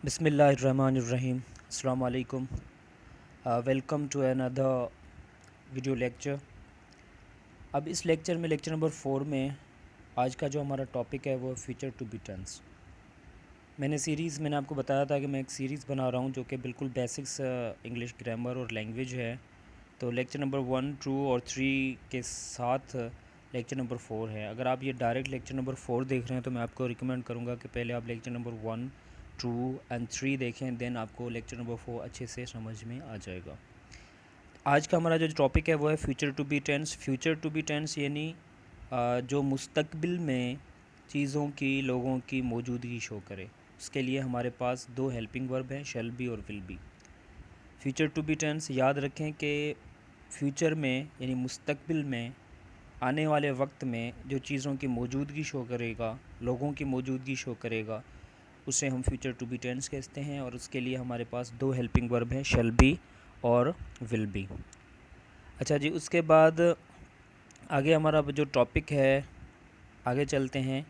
बिस्मिल्लाहिर्रहमानिर्रहीम। अस्सलाम वालेकुम। Welcome to another video lecture. अब इस लेक्चर में लेक्चर नंबर 4 में आज का जो हमारा टॉपिक है वो फ्यूचर टू बी टेंस। मैंने आपको बताया था कि मैं एक सीरीज़ बना रहा हूँ जो कि बिल्कुल बेसिक्स इंग्लिश ग्रामर और लैंग्वेज है। तो लेक्चर नंबर 1, 2 और 3 के साथ लेक्चर नंबर 4 है। अगर आप ये डायरेक्ट लेक्चर नंबर 4 देख रहे हैं तो मैं आपको रिकमेंड करूँगा कि पहले आप लेक्चर नंबर 1, 2 एंड 3 देखें, देन आपको लेक्चर नंबर 4 अच्छे से समझ में आ जाएगा। आज का हमारा जो टॉपिक है वो है future to be tense. Future to be tense यानी जो मुस्तकबिल में चीज़ों की, लोगों की मौजूदगी शो करे। उसके लिए हमारे पास दो हेल्पिंग वर्ब हैं, शैल बी और will be. Future to be tense याद रखें कि फ्यूचर में यानी मुस्तकबिल में, आने वाले वक्त में जो चीज़ों की मौजूदगी शो करेगा, लोगों की मौजूदगी शो करेगा, उसे हम फ्यूचर टू बी टेंस कहते हैं। और उसके लिए हमारे पास दो हेल्पिंग वर्ब हैं, शैल बी और विल बी। अच्छा जी, उसके बाद आगे हमारा जो टॉपिक है, आगे चलते हैं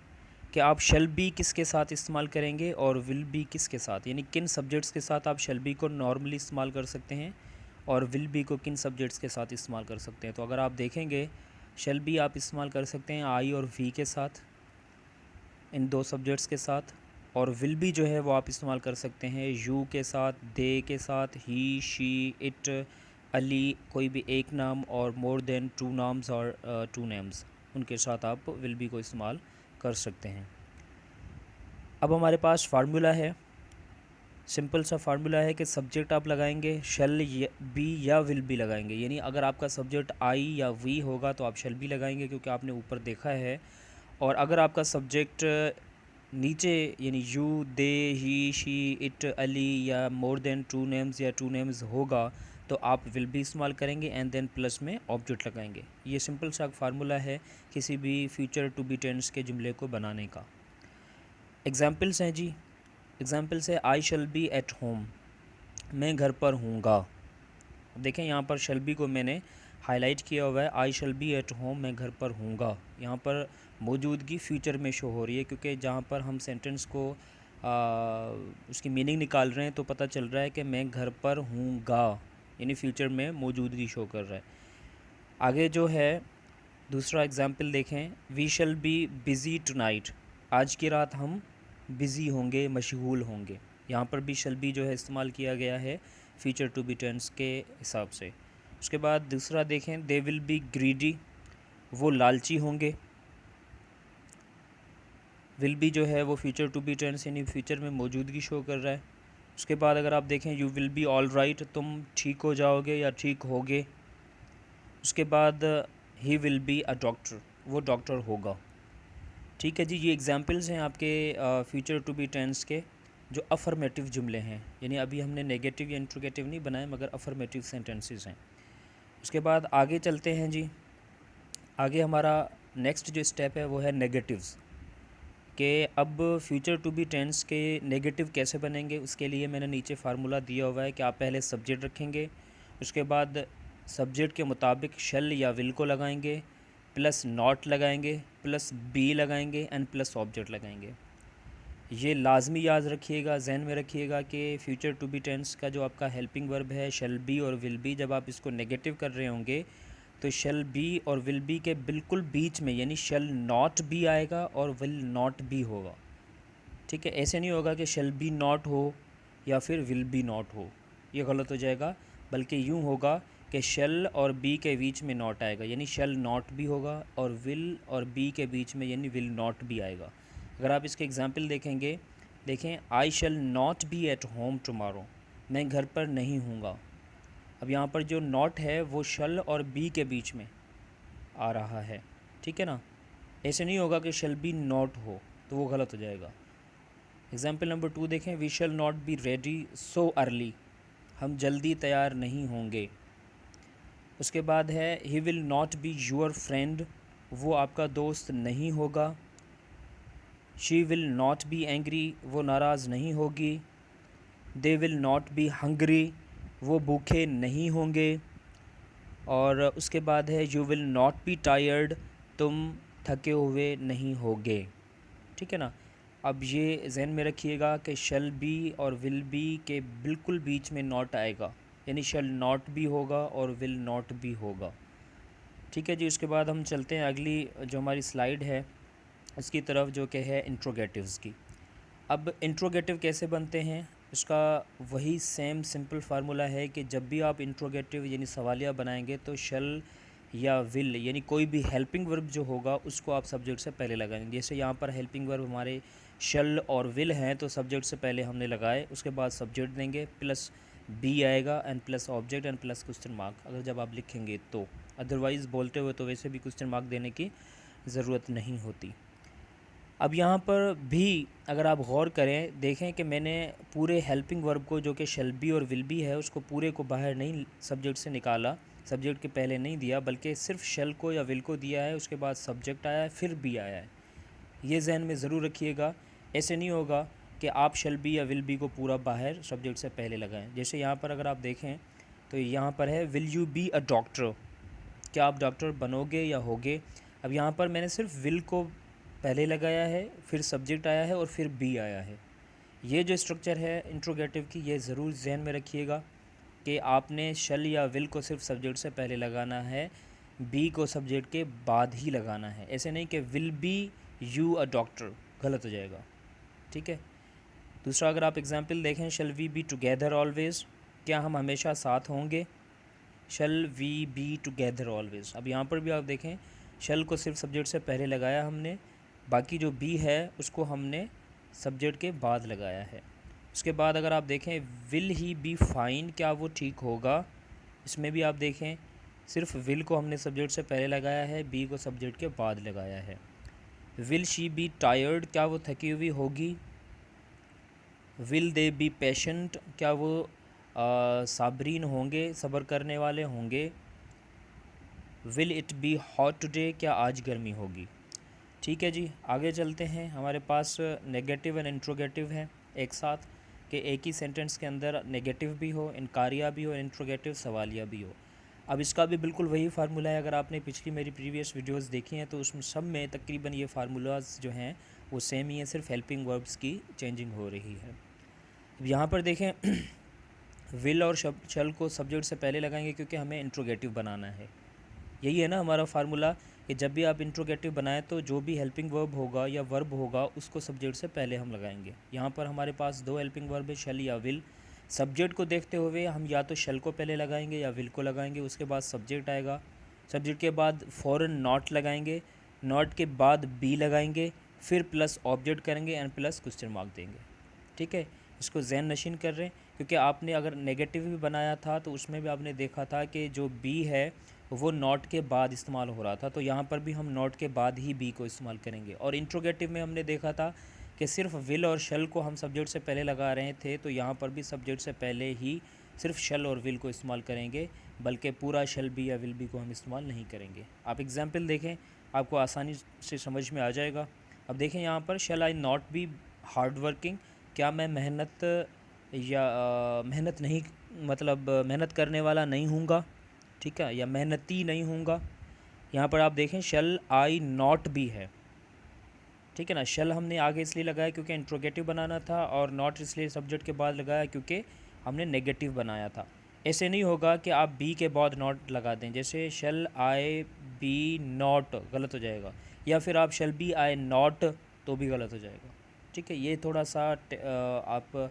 कि आप शैल बी किसके साथ इस्तेमाल करेंगे और विल बी किसके साथ, यानी किन सब्जेक्ट्स के साथ आप शैल बी को नॉर्मली इस्तेमाल कर सकते हैं और विल बी को किन सब्जेक्ट्स के साथ इस्तेमाल कर सकते हैं। तो अगर आप देखेंगे, शैल बी आप इस्तेमाल कर सकते हैं आई और वी के साथ, इन दो सब्जेक्ट्स के साथ। और विल बी जो है वो आप इस्तेमाल कर सकते हैं यू के साथ, दे के साथ, ही, शी, इट, अली, कोई भी एक नाम और मोर देन टू नाम्स और टू नेम्स, उनके साथ आप विल बी को इस्तेमाल कर सकते हैं। अब हमारे पास फार्मूला है, सिंपल सा फार्मूला है कि सब्जेक्ट आप लगाएंगे शैल बी या विल बी लगाएंगे। यानी अगर आपका सब्जेक्ट आई या वी होगा तो आप शैल बी लगाएंगे क्योंकि आपने ऊपर देखा है। और अगर आपका सब्जेक्ट नीचे यानी you, they, he, she, it, Ali या मोर देन टू नेम्स या टू नेम्स होगा तो आप विल बी इस्तेमाल करेंगे एंड देन प्लस में ऑब्जेक्ट लगाएंगे। ये सिंपल सा फार्मूला है किसी भी फ्यूचर टू बी टेंस के जुमले को बनाने का। एग्जाम्पल्स हैं जी। एग्जाम्पल्स है आई शैल बी एट होम, मैं घर पर हूँगा। अब देखें यहाँ पर शैल बी को मैंने हाईलाइट किया हुआ है, आई शैल बी एट होम, मैं घर पर हूँगा। यहाँ पर मौजूदगी फ्यूचर में शो हो रही है क्योंकि जहाँ पर हम सेंटेंस को उसकी मीनिंग निकाल रहे हैं तो पता चल रहा है कि मैं घर पर हूँगा, यानी फ्यूचर में मौजूदगी शो कर रहा है। आगे जो है दूसरा एग्जाम्पल देखें, we shall be busy tonight, आज की रात हम बिज़ी होंगे, मशगूल होंगे। यहाँ पर भी शैल बी जो है इस्तेमाल किया गया है फ्यूचर टू बी टेंस के हिसाब से। उसके बाद दूसरा देखें, दे विल बी ग्रीडी, वो लालची होंगे। विल बी जो है वो फ्यूचर टू बी टेंस यानी फ्यूचर में मौजूदगी शो कर रहा है। उसके बाद अगर आप देखें, you will be all right, तुम ठीक हो जाओगे या ठीक होगे। उसके बाद he will be a doctor, वो डॉक्टर होगा। ठीक है जी, ये एग्जांपल्स हैं आपके फ्यूचर टू बी टेंस के जो अफर्मेटिव जुमले हैं, यानी अभी हमने नेगेटिव या इंट्रोगेटिव नहीं बनाए मगर अफर्मेटिव सेंटेंसेस हैं। उसके बाद आगे चलते हैं जी। आगे हमारा नेक्स्ट जो स्टेप है वो है नेगेटिव्स, कि अब फ्यूचर टू बी टेंस के नेगेटिव कैसे बनेंगे। उसके लिए मैंने नीचे फार्मूला दिया हुआ है कि आप पहले सब्जेक्ट रखेंगे, उसके बाद सब्जेक्ट के मुताबिक शैल या विल को लगाएंगे, प्लस नॉट लगाएंगे, प्लस बी लगाएंगे एंड प्लस ऑब्जेक्ट लगाएंगे। ये लाजमी याद रखिएगा, जहन में रखिएगा कि फ्यूचर टू बी टेंस का जो आपका हेल्पिंग वर्ब है शैल बी और विल बी, जब आप इसको नेगेटिव कर रहे होंगे तो शैल बी और विल बी के बिल्कुल बीच में यानी शैल नॉट बी आएगा और विल नॉट बी होगा। ठीक है, ऐसे नहीं होगा कि शैल बी नॉट हो या फिर विल बी नॉट हो, ये गलत हो जाएगा। बल्कि यूँ होगा कि शैल और बी के बीच में नॉट आएगा यानी शैल नॉट भी होगा और विल और बी के बीच में यानी विल नॉट भी आएगा। अगर आप इसके एग्जांपल देखेंगे, देखें, I shall not be at home tomorrow, मैं घर पर नहीं हूँगा। अब यहाँ पर जो नॉट है वो शैल और बी के बीच में आ रहा है। ठीक है ना, ऐसे नहीं होगा कि शैल बी नॉट हो, तो वो गलत हो जाएगा। एग्जाम्पल नंबर 2 देखें, we shall not be ready so early, हम जल्दी तैयार नहीं होंगे। उसके बाद है, he will not be your friend, वो आपका दोस्त नहीं होगा। She will not be angry, वो नाराज़ नहीं होगी। They will not be hungry, वो भूखे नहीं होंगे। और उसके बाद है, you will not be tired, तुम थके हुए नहीं होगे। ठीक है ना, अब ये जहन में रखिएगा कि शल बी और विल बी के बिल्कुल बीच में नॉट आएगा, यानी शल नॉट भी होगा और विल नॉट भी होगा। ठीक है जी। उसके बाद हम चलते हैं अगली जो हमारी स्लाइड है इसकी तरफ, जो कि है इंट्रोगेटिव्स की। अब इंट्रोगेटिव कैसे बनते हैं, इसका वही सेम सिंपल फार्मूला है कि जब भी आप इंट्रोगेटिव यानी सवालिया बनाएंगे तो शल या विल यानी कोई भी हेल्पिंग वर्ब जो होगा उसको आप सब्जेक्ट से पहले लगाएंगे। जैसे यहाँ पर हेल्पिंग वर्ब हमारे शल और विल हैं तो सब्जेक्ट से पहले हमने लगाए, उसके बाद सब्जेक्ट देंगे, प्लस बी आएगा and plus object and plus question mark, अगर जब आप लिखेंगे तो। अदरवाइज़ बोलते हुए तो वैसे भी क्वेश्चन मार्क देने की ज़रूरत नहीं होती। अब यहाँ पर भी अगर आप गौर करें, देखें कि मैंने पूरे हेल्पिंग वर्ब को जो कि शैल बी और विल बी है उसको पूरे को बाहर नहीं सब्जेक्ट से निकाला, सब्जेक्ट के पहले नहीं दिया, बल्कि सिर्फ शैल को या विल को दिया है, उसके बाद सब्जेक्ट आया है, फिर बी आया है। ये जहन में ज़रूर रखिएगा। ऐसे नहीं होगा कि आप शैल बी या विल बी को पूरा बाहर सब्जेक्ट से पहले लगाएं। जैसे यहाँ पर अगर आप देखें तो यहाँ पर है will you be a doctor, क्या आप डॉक्टर बनोगे या होगे। अब यहाँ पर मैंने सिर्फ विल को पहले लगाया है, फिर सब्जेक्ट आया है और फिर बी आया है। ये जो स्ट्रक्चर है इंट्रोगेटिव की, ये ज़रूर जहन में रखिएगा कि आपने शल या विल को सिर्फ सब्जेक्ट से पहले लगाना है, बी को सब्जेक्ट के बाद ही लगाना है। ऐसे नहीं कि will be you a doctor, गलत हो जाएगा। ठीक है। दूसरा अगर आप एग्जांपल देखें, shall we be together always, क्या हम हमेशा साथ होंगे। Shall we be together always. अब यहाँ पर भी आप देखें शल को सिर्फ सब्जेक्ट से पहले लगाया हमने, बाकी जो बी है उसको हमने सब्जेक्ट के बाद लगाया है। उसके बाद अगर आप देखें विल ही बी फाइन, क्या वो ठीक होगा, इसमें भी आप देखें सिर्फ विल को हमने सब्जेक्ट से पहले लगाया है, बी को सब्जेक्ट के बाद लगाया है। विल शी बी टायर्ड, क्या वो थकी हुई होगी। विल दे बी पेशेंट, क्या वो साबरीन होंगे, सब्र करने वाले होंगे। Will it be hot today, क्या आज गर्मी होगी। ठीक है जी। आगे चलते हैं। हमारे पास नेगेटिव एंड इंट्रोगेटिव है एक साथ, कि एक ही सेंटेंस के अंदर नेगेटिव भी हो, इनकारिया भी हो, इंट्रोगेटिव सवालिया भी हो। अब इसका भी बिल्कुल वही फार्मूला है। अगर आपने पिछली मेरी प्रीवियस वीडियोस देखी हैं तो उसमें सब में तकरीबन ये फार्मूलाज जो हैं वो सेम ही है, सिर्फ हेल्पिंग वर्ब्स की चेंजिंग हो रही है। अब यहाँ पर देखें विल और शल को सब्जेक्ट से पहले लगाएंगे क्योंकि हमें इंट्रोगेटिव बनाना है। यही है ना हमारा फार्मूला कि जब भी आप इंट्रोगेटिव बनाएं तो जो भी हेल्पिंग वर्ब होगा या वर्ब होगा उसको सब्जेक्ट से पहले हम लगाएंगे। यहाँ पर हमारे पास दो हेल्पिंग वर्ब है, शल या विल। सब्जेक्ट को देखते हुए हम या तो शल को पहले लगाएंगे या विल को लगाएंगे, उसके बाद सब्जेक्ट आएगा, सब्जेक्ट के बाद फ़ौरन नॉट लगाएंगे, नॉट के बाद बी लगाएंगे, फिर प्लस ऑब्जेक्ट करेंगे एंड प्लस क्वेश्चन मार्क देंगे। ठीक है। इसको जहन नशीन कर रहे हैं क्योंकि आपने अगर नेगेटिव भी बनाया था तो उसमें भी आपने देखा था कि जो बी है वो नॉट के बाद इस्तेमाल हो रहा था, तो यहाँ पर भी हम नॉट के बाद ही बी को इस्तेमाल करेंगे। और इंट्रोगेटिव में हमने देखा था कि सिर्फ विल और शल को हम सब्जेक्ट से पहले लगा रहे थे, तो यहाँ पर भी सब्जेक्ट से पहले ही सिर्फ शल और विल को इस्तेमाल करेंगे, बल्कि पूरा शल बी या विल बी को हम इस्तेमाल नहीं करेंगे। आप एग्जाम्पल देखें, आपको आसानी से समझ में आ जाएगा। अब देखें यहाँ पर, शल आई नॉट बी हार्ड वर्किंग, क्या मैं मेहनत मेहनत नहीं मतलब मेहनत करने वाला नहीं हूँगा। ठीक है, या मेहनती नहीं हूँगा। यहाँ पर आप देखें शल आई नॉट बी है। ठीक है ना, शल हमने आगे इसलिए लगाया क्योंकि इंट्रोगेटिव बनाना था, और नॉट इसलिए सब्जेक्ट के बाद लगाया क्योंकि हमने नेगेटिव बनाया था। ऐसे नहीं होगा कि आप बी के बाद नॉट लगा दें, जैसे शल आई बी नॉट, गलत हो जाएगा, या फिर आप शल बी आई नॉट, तो भी गलत हो जाएगा। ठीक है, ये थोड़ा सा आप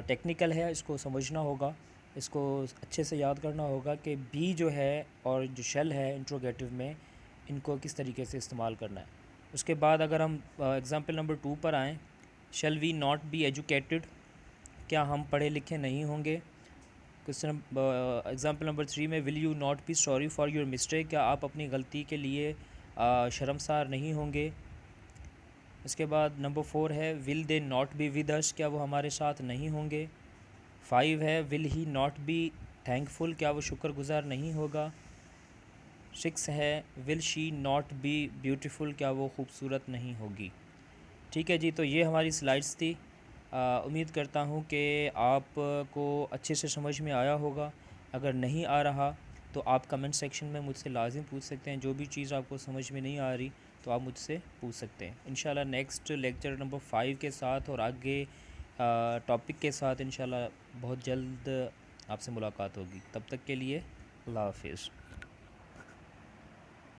टेक्निकल है, इसको समझना होगा, इसको अच्छे से याद करना होगा कि बी जो है और जो शल है इंट्रोगेटिव में, इनको किस तरीके से इस्तेमाल करना है। उसके बाद अगर हम एग्ज़ाम्पल नंबर 2 पर आएँ, shall we not be educated, क्या हम पढ़े लिखे नहीं होंगे। क्वेश्चन एग्ज़ाम्पल नंबर 3 में, will you not be sorry for your mistake, क्या आप अपनी गलती के लिए शर्मसार नहीं होंगे। इसके बाद नंबर 4 है, will they not be with us, क्या वो हमारे साथ नहीं होंगे। 5 है, will he not be thankful, क्या वो शुक्रगुजार नहीं होगा। 6 है, will she not be beautiful, क्या वो खूबसूरत नहीं होगी। ठीक है जी, तो ये हमारी स्लाइड्स थी। उम्मीद करता हूँ कि आपको अच्छे से समझ में आया होगा। अगर नहीं आ रहा तो आप कमेंट सेक्शन में मुझसे लाजिम पूछ सकते हैं। जो भी चीज़ आपको समझ में नहीं आ रही तो आप मुझसे पूछ सकते हैं। इंशाल्लाह नेक्स्ट लेक्चर नंबर 5 के साथ और आगे टॉपिक के साथ इंशाल्लाह बहुत जल्द आपसे मुलाकात होगी। तब तक के लिए अल्लाह हाफिज़।